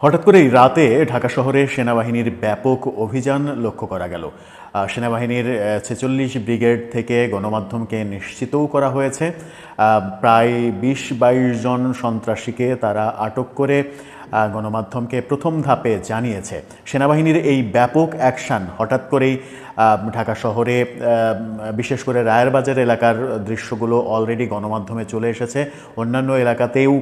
হঠাৎ করেই রাতে ঢাকা শহরে সেনাবাহিনীর ব্যাপক অভিযান লক্ষ্য করা গেল। সেনাবাহিনীর ৪৬ ব্রিগেড থেকে গণমাধ্যমকে নিশ্চিতও করা হয়েছে প্রায় ২০-২২ জন সন্ত্রাসীকে তারা আটক করে গণমাধ্যমকে প্রথম ধাপে জানিয়েছে। সেনাবাহিনীর এই ব্যাপক অ্যাকশন হঠাৎ করেই ঢাকা শহরে বিশেষ করে রায়ের বাজার এলাকার দৃশ্যগুলো অলরেডি গণমাধ্যমে চলে এসেছে। অন্যান্য এলাকাতেও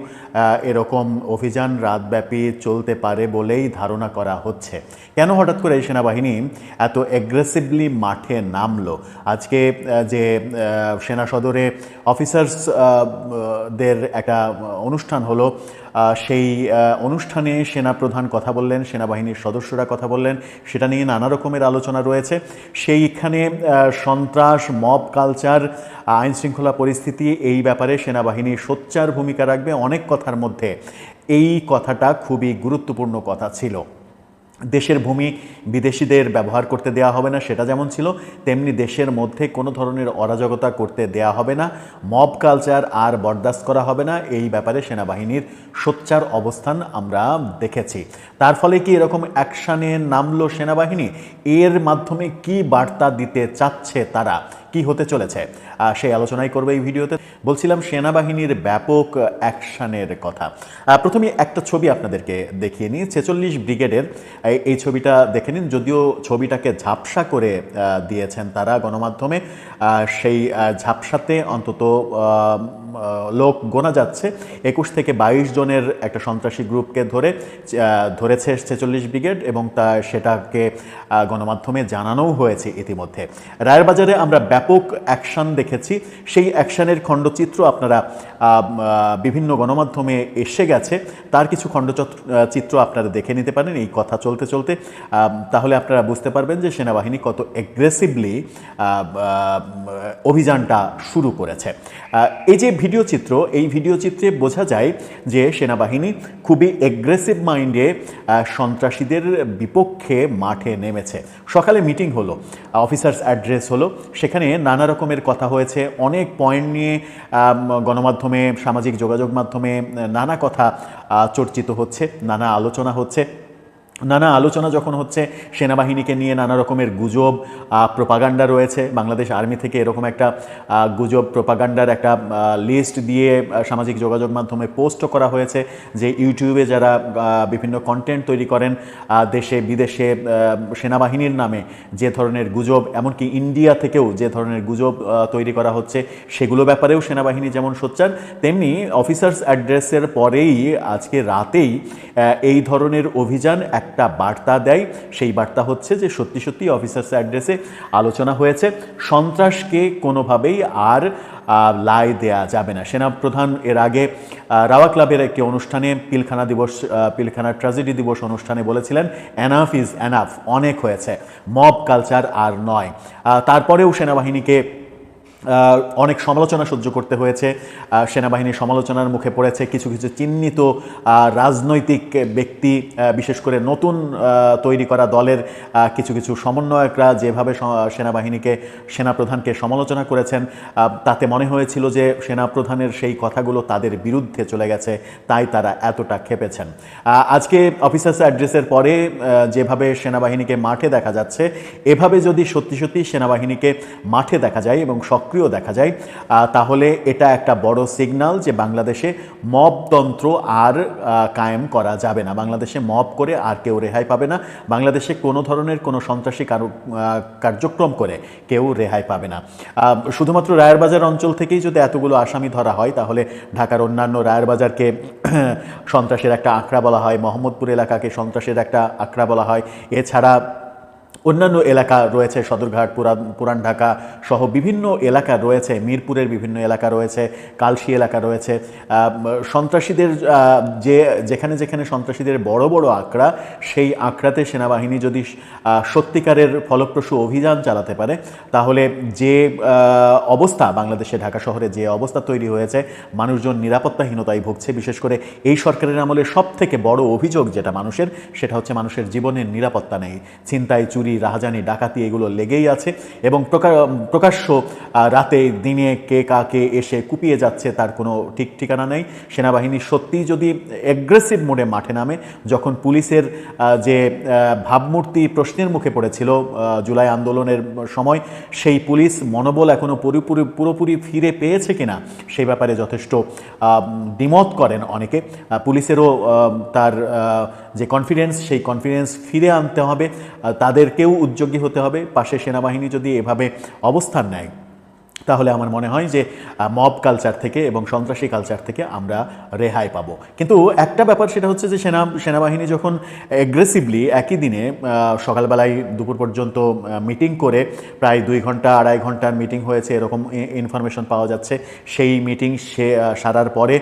এরকম অভিযান রাতব্যাপী চলতে পারে বলেই ধারণা করা হচ্ছে। কেন হঠাৎ করে সেনাবাহিনী এত অ্যাগ্রেসিভলি মাঠে নামলো? আজকে যে সেনা সদরে অফিসার্সদের একটা অনুষ্ঠান হলো, সেই অনুষ্ঠানে সেনাপ্রধান কথা বললেন, সেনাবাহিনীর সদস্যরা কথা বললেন, সেটা নিয়ে নানা রকমের আলোচনা রয়েছে। সেইখানে সন্ত্রাস, মব কালচার, আইনশৃঙ্খলা পরিস্থিতি, এই ব্যাপারে সেনাবাহিনী সোচ্চার ভূমিকা রাখবে। অনেক কথার মধ্যে এই কথাটা খুবই গুরুত্বপূর্ণ কথা ছিল। দেশের ভূমি বিদেশিদের ব্যবহার করতে দেওয়া হবে না, সেটা যেমন ছিল, তেমনি দেশের মধ্যে কোনো ধরনের অরাজকতা করতে দেওয়া হবে না, মব কালচার আর বরদাস্ত করা হবে না। এই ব্যাপারে সেনাবাহিনীর সোচ্চার অবস্থান আমরা দেখেছি। তার ফলে কি এরকম অ্যাকশানে নামলো সেনাবাহিনী? এর মাধ্যমে কি বার্তা দিতে চাচ্ছে তারা, কি হতে চলেছে, সেই আলোচনাই করবে এই ভিডিওতে। বলছিলাম সেনাবাহিনীর ব্যাপক অ্যাকশনের কথা। প্রথমে একটা ছবি আপনাদেরকে দেখিয়ে নিই, ৪৬ ব্রিগেডের এই ছবিটা দেখে নিন। যদিও ছবিটাকে ঝাপসা করে দিয়েছেন তারা গণমাধ্যমে, সেই ঝাপসাতে অন্তত লোক গোনা যাচ্ছে। ২১ থেকে ২২ জনের একটা সন্ত্রাসী গ্রুপকে ধরেছে ৪৬ ব্রিগেড, এবং সেটাকে গণমাধ্যমে জানানোও হয়েছে ইতিমধ্যে। রায়ের বাজারে আমরা ব্যাপক অ্যাকশন দেখেছি। সেই অ্যাকশনের খণ্ডচিত্র আপনারা বিভিন্ন গণমাধ্যমে এসে গেছে, তার কিছু খণ্ডচিত্র আপনারা দেখে নিতে পারেন এই কথা চলতে চলতে। তাহলে আপনারা বুঝতে পারবেন যে সেনাবাহিনী কত অ্যাগ্রেসিভলি অভিযানটা শুরু করেছে। এই যে ভিডিও চিত্র, এই ভিডিও চিত্রে বোঝা যায় যে সেনাবাহিনী খুবই অ্যাগ্রেসিভ মাইন্ডে সন্ত্রাসীদের বিপক্ষে মাঠে নেমেছে। সকালে মিটিং হলো, অফিসার্স অ্যাড্রেস হলো, সেখানে নানা রকমের কথা হয়েছে। অনেক পয়েন্ট নিয়ে গণমাধ্যমে, সামাজিক যোগাযোগ মাধ্যমে নানা কথা চর্চিত হচ্ছে, নানা আলোচনা হচ্ছে। নানা আলোচনা যখন হচ্ছে, সেনাবাহিনীকে নিয়ে নানা রকমের গুজব, প্রোপাগান্ডা রয়েছে। বাংলাদেশ আর্মি থেকে এরকম একটা গুজব, প্রোপাগান্ডার একটা লিস্ট দিয়ে সামাজিক যোগাযোগ মাধ্যমে পোস্টও করা হয়েছে যে ইউটিউবে যারা বিভিন্ন কন্টেন্ট তৈরি করেন দেশে বিদেশে সেনাবাহিনীর নামে যে ধরনের গুজব, এমনকি ইন্ডিয়া থেকেও যে ধরনের গুজব তৈরি করা হচ্ছে, সেগুলো ব্যাপারেও সেনাবাহিনী যেমন সোচ্চার, তেমনি অফিসার্স অ্যাড্রেসের পরেই আজকে রাতেই এই ধরনের অভিযান একটা বার্তা দেয়। সেই বার্তা হচ্ছে যে সত্যি সত্যি অফিসার্স অ্যাড্রেসে আলোচনা হয়েছে, সন্ত্রাসকে কোনোভাবেই আর লাই দেয়া যাবে না। সেনাপ্রধান এর আগে রাওয়া ক্লাবের একটি অনুষ্ঠানে, পিলখানা ট্র্যাজেডি দিবস অনুষ্ঠানে বলেছিলেন, এনাফ ইজ এনাফ, অনেক হয়েছে, মব কালচার আর নয়। তারপরেও সেনাবাহিনীকে অনেক সমালোচনা সহ্য করতে হয়েছে। সেনাবাহিনীর সমালোচনার মুখে পড়েছে কিছু কিছু চিহ্নিত রাজনৈতিক ব্যক্তি, বিশেষ করে নতুন তৈরি করা দলের কিছু কিছু সমন্বয়করা যেভাবে সেনাপ্রধানকে সমালোচনা করেছেন, তাতে মনে হয়েছিল যে সেনাপ্রধানের সেই কথাগুলো তাদের বিরুদ্ধে চলে গেছে, তাই তারা এতটা ক্ষেপেছেন। আজকে অফিসার্স অ্যাড্রেসের পরে যেভাবে সেনাবাহিনীকে মাঠে দেখা যাচ্ছে, এভাবে যদি সত্যি সত্যি সেনাবাহিনীকে মাঠে দেখা যায় এবং সক্রিয় দেখা যায়, তাহলে এটা একটা বড় সিগন্যাল যে বাংলাদেশে মবতন্ত্র আর কায়েম করা যাবে না। বাংলাদেশে মব করে আর কেউ রেহাই পাবে না। বাংলাদেশে কোনো ধরনের কোনো সন্ত্রাসী কার্যক্রম করে কেউ রেহাই পাবে না। শুধুমাত্র রায়ের বাজার অঞ্চল থেকেই যদি এতগুলো আসামি ধরা হয়, তাহলে ঢাকার অন্যান্য রায়ের বাজারকে সন্ত্রাসের একটা আঁকড়া বলা হয়, মোহাম্মদপুর এলাকাকে সন্ত্রাসের একটা আঁকড়া বলা হয়। এছাড়া অন্যান্য এলাকা রয়েছে, সদরঘাট, পুরান ঢাকা সহ বিভিন্ন এলাকা রয়েছে, মিরপুরের বিভিন্ন এলাকা রয়েছে, কালশি এলাকা রয়েছে। সন্ত্রাসীদের যেখানে যেখানে সন্ত্রাসীদের বড় বড় আঁকড়া, সেই আঁকড়াতে সেনাবাহিনী যদি সত্যিকারের ফলপ্রসূ অভিযান চালাতে পারে, তাহলে যে অবস্থা বাংলাদেশে, ঢাকা শহরে যে অবস্থা তৈরি হয়েছে, মানুষজন নিরাপত্তাহীনতায় ভুগছে। বিশেষ করে এই সরকারের আমলে সব থেকে বড় অভিযোগ যেটা মানুষের, সেটা হচ্ছে মানুষের জীবনের নিরাপত্তা নেই। ছিনতাই, চুরি, রাহাজানি, ডাকাতি এগুলো লেগেই আছে এবং প্রকাশ্য রাতে দিনে কে কাকে এসে কুপিয়ে যাচ্ছে তার কোনো ঠিক ঠিকানা নেই। সেনাবাহিনী সত্যিই যদি অ্যাগ্রেসিভ মোডে মাঠে নামে, যখন পুলিশের যে ভাবমূর্তি প্রশ্নের মুখে পড়েছিল জুলাই আন্দোলনের সময়, সেই পুলিশ মনোবল এখনও পুরোপুরি ফিরে পেয়েছে কিনা সেই ব্যাপারে যথেষ্ট দ্বিমত করেন অনেকে। পুলিশেরও তার যে কনফিডেন্স, সেই কনফিডেন্স ফিরে আনতে হবে, তাদেরকেও উদ্যোগী হতে হবে। পাশে সেনাবাহিনী যদি এভাবে অবস্থান নেয় তাহলে আমার মনে হয় যে মব কালচার থেকে এবং সন্ত্রাসী কালচার থেকে আমরা রেহাই পাবো। কিন্তু একটা ব্যাপার সেটা হচ্ছে যে সেনাবাহিনী যখন অ্যাগ্রেসিভলি একই দিনে সকালবেলায় দুপুর পর্যন্ত মিটিং করে, প্রায় 2 ঘন্টা 2.5 ঘন্টার মিটিং হয়েছে এরকম ইনফরমেশন পাওয়া যাচ্ছে, সেই মিটিং সারার পরে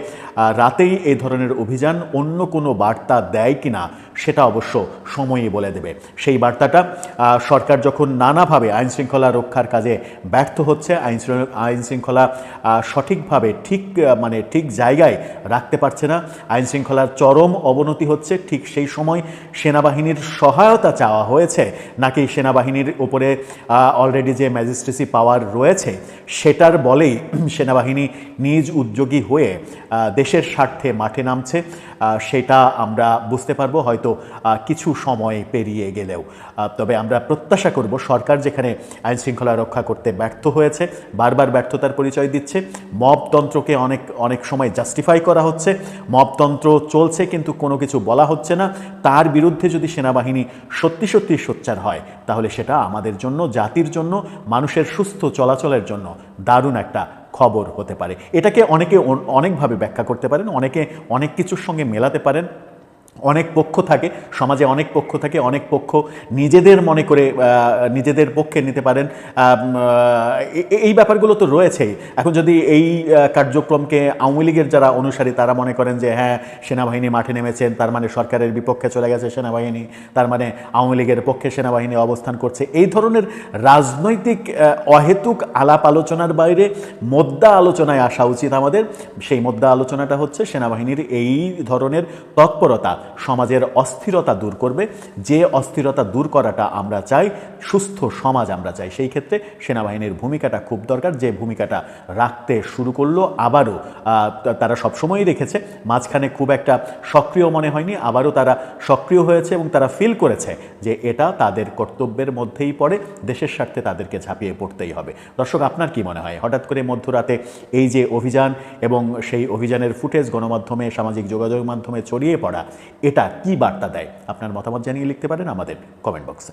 রাতেই এই ধরনের অভিযান অন্য কোনো বার্তা দেয় কিনা সেটা অবশ্য সময়ই বলে দেবে। সেই বার্তাটা সরকার যখন নানাভাবে আইনশৃঙ্খলা রক্ষার কাজে ব্যর্থ হচ্ছে, আইনশৃঙ্খলা সঠিকভাবে ঠিক জায়গায় রাখতে পারছে না, আইনশৃঙ্খলার চরম অবনতি হচ্ছে, ঠিক সেই সময় সেনাবাহিনীর সহায়তা চাওয়া হয়েছে নাকি সেনাবাহিনীর উপরে অলরেডি যে ম্যাজিস্ট্রেসি পাওয়ার রয়েছে সেটার বলেই সেনাবাহিনী নিজ উদ্যোগী হয়ে দেশের স্বার্থে মাঠে নামছে, সেটা আমরা বুঝতে পারবো হয়তো কিছু সময় পেরিয়ে গেলেও। তবে আমরা প্রত্যাশা করব সরকার যেখানে আইনশৃঙ্খলা রক্ষা করতে ব্যর্থ হয়েছে, বারবার ব্যর্থতার পরিচয় দিচ্ছে, মবতন্ত্রকে অনেক সময় জাস্টিফাই করা হচ্ছে, মবতন্ত্র চলছে কিন্তু কোনো কিছু বলা হচ্ছে না, তার বিরুদ্ধে যদি সেনাবাহিনী সত্যি সোচ্চার হয় তাহলে সেটা আমাদের জন্য, জাতির জন্য, মানুষের সুস্থ চলাচলের জন্য দারুণ একটা খবর হতে পারে। এটাকে অনেকে অনেকভাবে ব্যাখ্যা করতে পারেন, অনেকে অনেক কিছুর সঙ্গে মেলাতে পারেন। অনেক পক্ষ থাকে সমাজে, অনেক পক্ষ থাকে, অনেক পক্ষ নিজেদের মনে করে নিজেদের পক্ষে নিতে পারেন। এই ব্যাপারগুলো তো রয়েছেই। এখন যদি এই কার্যক্রমকে আওয়ামী লীগের যারা অনুসারী তারা মনে করেন যে হ্যাঁ, সেনাবাহিনী মাঠে নেমেছেন তার মানে সরকারের বিপক্ষে চলে গেছে সেনাবাহিনী, তার মানে আওয়ামী লীগের পক্ষে সেনাবাহিনী অবস্থান করছে, এই ধরনের রাজনৈতিক অহেতুক আলাপ আলোচনার বাইরে মোদ্দা আলোচনায় আসা উচিত আমাদের। সেই মোদ্দা আলোচনাটা হচ্ছে সেনাবাহিনীর এই ধরনের তৎপরতা সমাজের অস্থিরতা দূর করবে। যে অস্থিরতা দূর করাটা আমরা চাই, সুস্থ সমাজ আমরা চাই, সেই ক্ষেত্রে সেনাবাহিনীর ভূমিকাটা খুব দরকার। যে ভূমিকাটা রাখতে শুরু করলো, আবারও তারা সবসময়ই রেখেছে, মাঝখানে খুব একটা সক্রিয় মনে হয়নি, আবারও তারা সক্রিয় হয়েছে এবং তারা ফিল করেছে যে এটা তাদের কর্তব্যের মধ্যেই পড়ে, দেশের স্বার্থে তাদেরকে ঝাঁপিয়ে পড়তেই হবে। দর্শক, আপনার কি মনে হয় হঠাৎ করে মধ্যরাতে এই যে অভিযান এবং সেই অভিযানের ফুটেজ গণমাধ্যমে, সামাজিক যোগাযোগ মাধ্যমে ছড়িয়ে পড়া, এটা কি বার্তা দেয়? আপনার মতামত জানিয়ে লিখতে পারেন আমাদের কমেন্ট বক্সে।